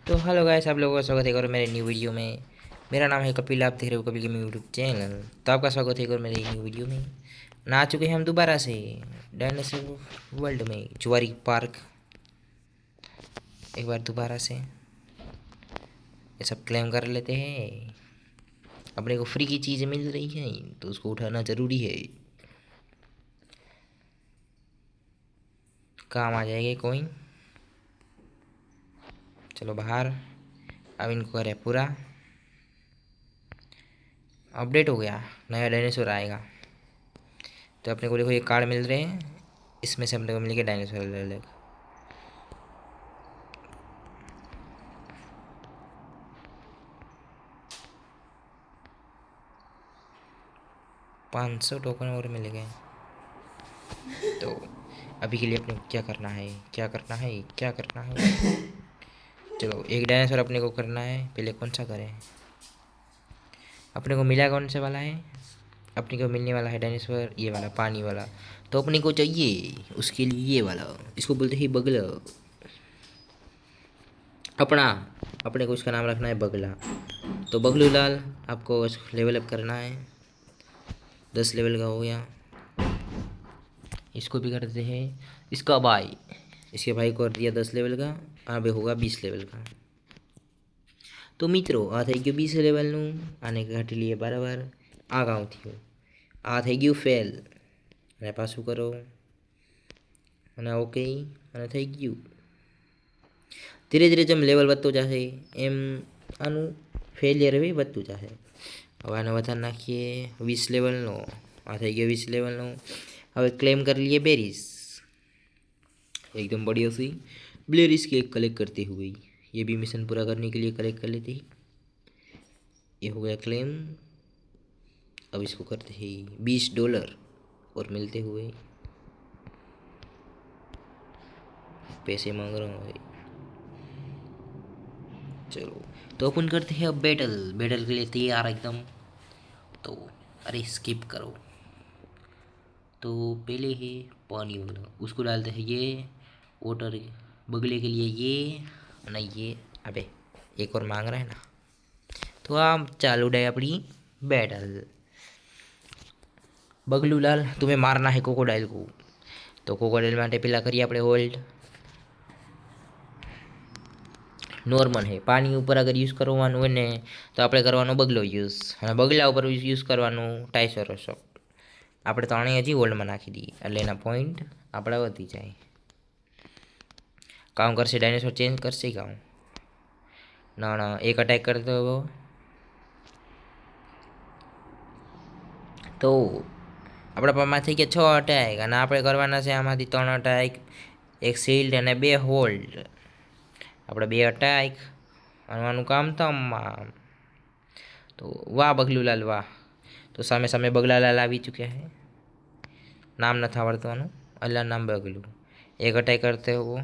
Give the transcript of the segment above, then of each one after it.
तो hello guys, आप लोगों का स्वागत है एक और मेरे न्यू वीडियो में। मेरा नाम है कपिल, आप देख रहे हो कपिल गेमिंग यूट्यूब चैनल। तो आपका स्वागत है एक और मेरे न्यू वीडियो में। ना आ चुके हैं हम दोबारा से डायनासोर वर्ल्ड में जुआरी पार्क। एक बार दोबारा से ये सब क्लेम कर लेते हैं। अपने को फ्री की चीज़ें मिल रही हैं तो उसको उठाना ज़रूरी है, काम आ जाएगा कोइन। चलो बाहर, अब इनको करें पूरा। अपडेट हो गया, नया डायनासोर आएगा। तो अपने को देखो ये कार्ड मिल रहे हैं, इसमें से अपने को मिलेगा डायनासोर अलग अलग। 500 टोकन और मिल गए। तो अभी के लिए अपने को क्या करना है, क्या करना है, क्या करना है। चलो एक डायनासोर अपने को करना है। पहले कौन सा करें, अपने को मिला कौन सा वाला है। अपने को मिलने वाला है डायनासोर ये वाला, पानी वाला। तो अपने को चाहिए उसके लिए ये वाला, इसको बोलते हैं बगला। अपना अपने को इसका नाम रखना है बगला। तो बगलू लाल आपको लेवल अप करना है। 10 लेवल का हो गया। इसको भी करते हैं, इसका भाई, इसके भाई को कर दिया 10 लेवल का। अब होगा 20 लेवल का। तो मित्रों आ થઈ ગયું 20 લેવલનું, આને ઘટી લઈએ બરાબર। આ કામ થયું, આ થઈ ગયું ફેલ, અને પાછું કરો અને ઓકે, અને થઈ ગયું। ધીરે ધીરે જેમ લેવલ વધતું જશે એમ આનું ફેલિયર બી વધતું જશે। હવે આને વધારે નાખીએ 20 લેવલનો। આ થઈ ગયો 20 લેવલનો। હવે ક્લેમ कर लिए बेरीज, एकदम बढ़िया सी ब्लेरिस केक कलेक्ट करते हुए। ये भी मिशन पूरा करने के लिए कलेक्ट कर लेते हैं। ये हो गया क्लेम। अब इसको करते हैं $20 और मिलते हुए। पैसे मांग रहा हूँ भाई। चलो तो अपन करते हैं अब बैटल। बैटल के लिए तैयार एकदम। तो अरे स्किप करो। तो पहले है पानी वाला, उसको डालते हैं ये वाटर। बगले के लिए ये नहीं, ये अबे एक और मांग रहा है ना। तो आप चालू डे अपनी बैटल। बगलू लाल तुम्हें मारना है कोकोडाइल को। तो कोकोडाइल માટે પેલા કરીએ આપણે હોલ્ડ। નોર્મલ है, પાણી ઉપર અગર યુઝ કરવાનું હોય ને તો આપણે કરવાનો બગલો યુઝ, અને બગલા ઉપર યુઝ કરવાનું ટાઈસરોસ। આપણે ત્રણેય હજી હોલ્ડમાં નાખી દઈએ એટલે એના પોઈન્ટ આપણા વધી જાય। કામ કરશે ડાયનાસોર, ચેન્જ કરશે કામ ના ના, એક અટેક કરતો हो તો આપણા પામાં થઈ ગયા 6 અટેક, અને આપણે કરવાના છે આમાંથી 3 અટેક, એક શિલ્ડ અને 2 હોલ્ડ। આપણે 2 અટેક આનું કામ તમામ। તો વાહ બગલુલાલ વાહ। તો સામે સામે બગલાલાલ આવી ચૂક્યા છે, નામ નથી આવડતું આનું, અલ્લા નામ બગલું। એક અટેક કરતે હો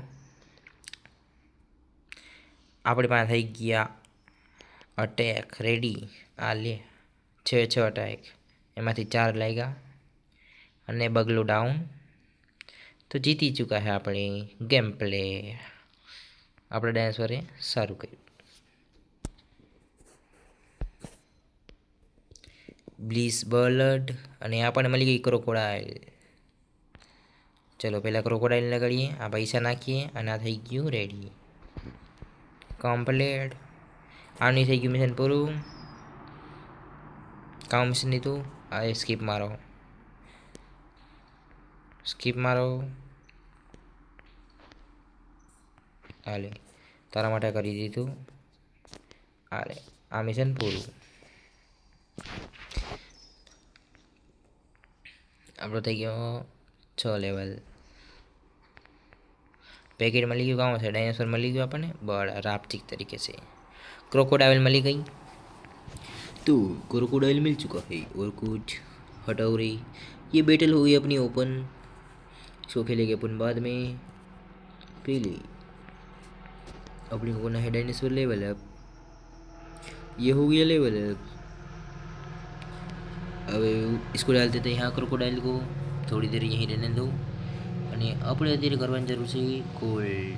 આપણી પાસે થઈ ગયા અટેક રેડી। આ લે 6 અટેક, એમાંથી 4 લાગ્યા અને બગલું ડાઉન। તો જીતી ચૂકા છે આપણે ગેમ પ્લે। આપણે ડાયનાસોરે સારું કર્યું। બ્લીસ બર્ડ, અને આપણને મળી ગઈ ક્રોકોડાઇલ। ચલો પહેલાં ક્રોકોડાઇલ લગાડીએ, આ પૈસા નાખીએ, અને આ થઈ ગયું રેડી કમ્પ્લીટ। આની થઈ ગયું મિશન પૂરું। કામ મિશન લીધું, આ સ્કીપ મારો, સ્કીપ મારો। હાલે તારા માટે કરી દીધું। હાલે આ મિશન પૂરું। આપણો થઈ ગયો 6 લેવલ। पैकेट मिली गई, गाँव से डायनासोर मिली गई अपने बड़ा राप्टिक तरीके से। क्रोकोडाइल मिली गई, तो क्रोकोडाइल मिल चुका है। और कुछ हटाओ रे। ये बैटल हो गई अपनी ओपन, इसको खेलेंगे अपन बाद में। पहले अपने को है डायनासोर लेवल अप। ये हो गया लेवल अप। अब इसको डाल देते हैं यहाँ क्रोकोडाइल को, थोड़ी देर यहीं रहने दो। અને આપણે અત્યારે કરવાની જરૂર છે ગોલ્ડ।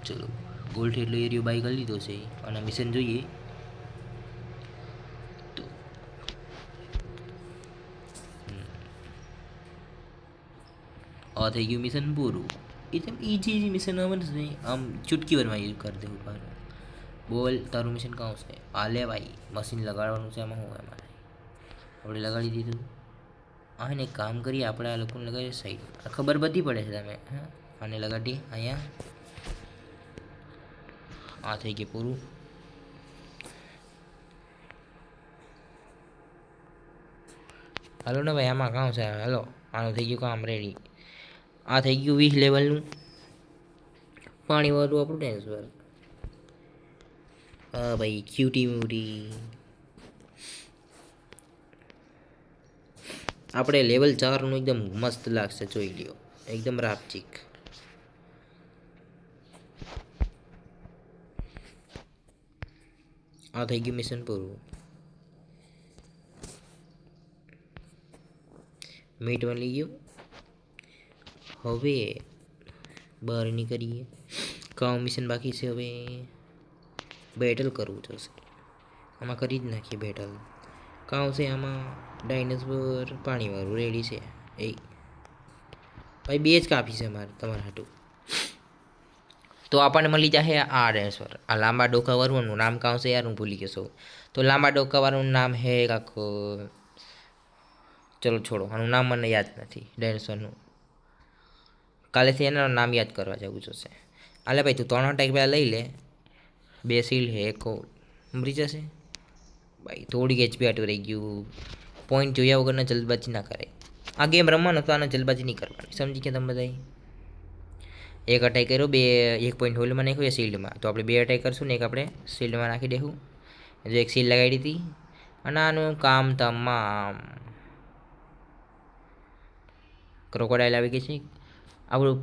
ચલો ગોલથી એટલો એરિયો બાય કરી લીધો છે અને મિશન જોઈએ તો આ થઈ ગયું મિશન પૂરું. એકદમ ઇઝી મિશન આવે ને આમ ચૂટકી વારમાં યુઝ કરી દેવું પાછું. બોલ તારું મિશન કાં છે? આ લે ભાઈ મશીન લગાડવાનું છે. એમાં શું હોય મારે? આપણે લગાડી દીધું. હા ને કામ કરીએ આપણે આ લોકોને લગાવીએ સાઈડ. ખબર બધી પડે છે તમે હા આને લગાડીએ અહીંયા. આ થઈ ગયું પૂરું. હાલો ને ભાઈ આમાં કામ છે. હાલો આનું થઈ ગયું કામ રેડી. આ થઈ ગયું 20 લેવલનું પાણીવાળું આપણું ડાયનોસોર. હા ભાઈ ક્યુટી મ્યુટી. આપણે લેવલ 4નું એકદમ મસ્ત લાગશે જોઈ લ્યો એકદમ રાપચીક. આ થઈ ગયું મિશન પૂરું. મીટ મળી ગયું. હવે બહાર નીકળીએ. કામ મિશન બાકી છે. હવે બેટલ કરવું થશે. આમાં કરી જ નાખીએ બેટલ. કામ છે આમાં ડાયનોસોર પાણીવાળું રેડી છે. એ ભાઈ 2 જ કાપી છે મારે તમારા હાટું. તો આપણને મળી જશે આ ડાયનોસોર. આ લાંબા ડોકાવાળું નામ કાં છે યાર હું ભૂલી ગયો છું. તો લાંબા ડોકાવાળું નામ હે કાંક ચલો છોડો આનું નામ મને યાદ નથી ડાયનોસોરનું. કાલેથી એના નામ યાદ કરવા જવું જોશે. આલે ભાઈ તું 3 અટેક પહેલાં લઈ લે. 2 સીલ હે એક મરી જશે ભાઈ. થોડીક HP આટું રહી ગયું. પોઈન્ટ જોયા વગરના જલ્દબાજી ના કરે. આ ગેમ રમવાનો તો આને જલ્દબાજી નહીં કરવાની સમજી ગયા તમે બધા. એક અટેક કર્યો 1 પોઈન્ટ હોલમાં નાખ્યું એ શિલ્ડમાં. તો આપણે 2 અટેક કરશું ને એક આપણે શિલ્ડમાં નાખી દઈશું. જો એક શિલ્ડ લગાવી દીધી અને આનું કામ તમામ. ક્રોકોડાઇલ આવી ગઈ છે આપણું.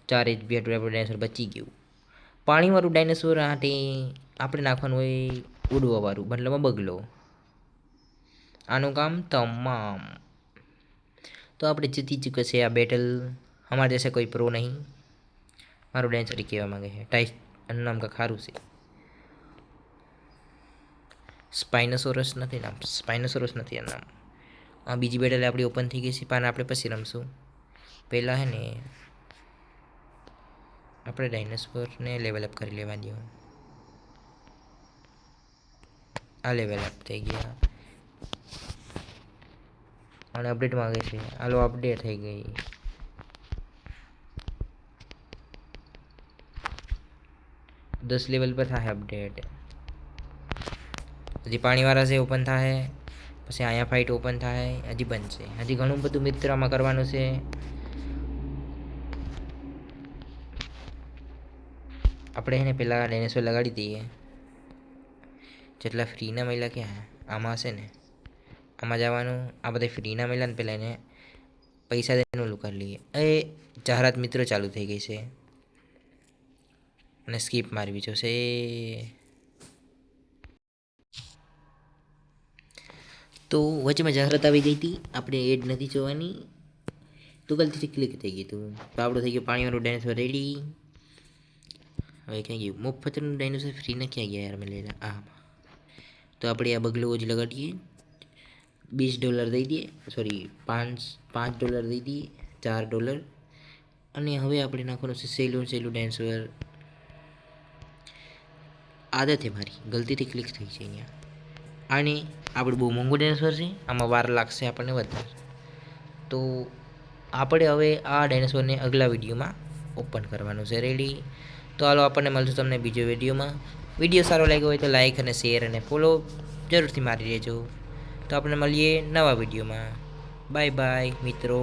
ચાર HP આપણું ડાયનોસોર બચી ગયું. પાણીવાળું ડાયનોસોર હાટે આપણે નાખવાનું હોય ઉડવાવાળું મતલબ બગલો. આનું કામ તમામ. તો આપણે જીતી ચૂક્યા છે આ બેટલ. અમારા જैसे કોઈ પ્રો નહીં. મારું ડાયનોસોર કહેવા માંગે છે ટાઈસ એનું નામ કાંઈ ખારું છે. સ્પાઇનોસોરસ નથી નામ. સ્પાઇનોસોરસ નથી આ નામ. આ બીજી બેટલ આપણી ઓપન થઈ ગઈ છે. પણ આપણે પછી રમશું. પહેલાં હે ને આપણે ડાયનોસોરને લેવલ અપ કરી લેવા દો. આ લેવલ અપ થઈ ગયા અને અપડેટ માંગે છે. હાલો અપડેટ થઈ ગઈ. દસ લેવલ પર થાય અપડેટ. હજી પાણીવાળા છે ઓપન થાય. પછી અહીંયા ફાઇટ ઓપન થાય. હજી બનશે. હજી ઘણું બધું મિત્રમાં કરવાનું છે. આપણે એને પહેલાં ડાયનોસોર લગાડી દઈએ. જેટલા ફ્રીના મળ્યા ક્યાં આમાં હશે ને આમાં જવાનું. આ બધા ફ્રીના મળ્યા ને પહેલાં એને પૈસા દઈને ઓલું કરી લઈએ. એ જાહેરાત મિત્રો ચાલુ થઈ ગઈ છે અને સ્કીપ મારવી જોશે. તો વચમાં જાહેરાત આવી ગઈ હતી આપણે એડ નથી જોવાની તો ગલતીથી ક્લિક થઈ ગયું હતું. તો આપણું થઈ ગયું પાણીવાળું ડાયનોસોર રેડી. હવે ક્યાં ગયું મફતનું ડાયનોસોર ફ્રીને ક્યાં ગયા યાર મેં લેલા. આ તો આપણે આ બગલો જ લગાડીએ. $20 દઈ દઈએ. સોરી $5 દઈ દઈએ. $4 અને હવે આપણે નાખવાનું છે સહેલું ડાયનોસોર. આદત મારી ગલતીથી ક્લિક થઈ છે અહીંયા. અને આપણે બહુ મોંઘું ડાયનોસોર છે. આમાં વાર લાગશે આપણને વધારે. તો આપણે હવે આ ડાયનોસોરને અગલા વિડીયોમાં ઓપન કરવાનું છે રેડી. તો હાલો આપણને મળશું તમને બીજો વિડીયોમાં. વિડીયો સારો લાગ્યો હોય તો લાઈક અને શેર અને ફોલો જરૂરથી મારી લેજો. તો આપણે મળીએ નવા વિડીયોમાં. બાય બાય મિત્રો.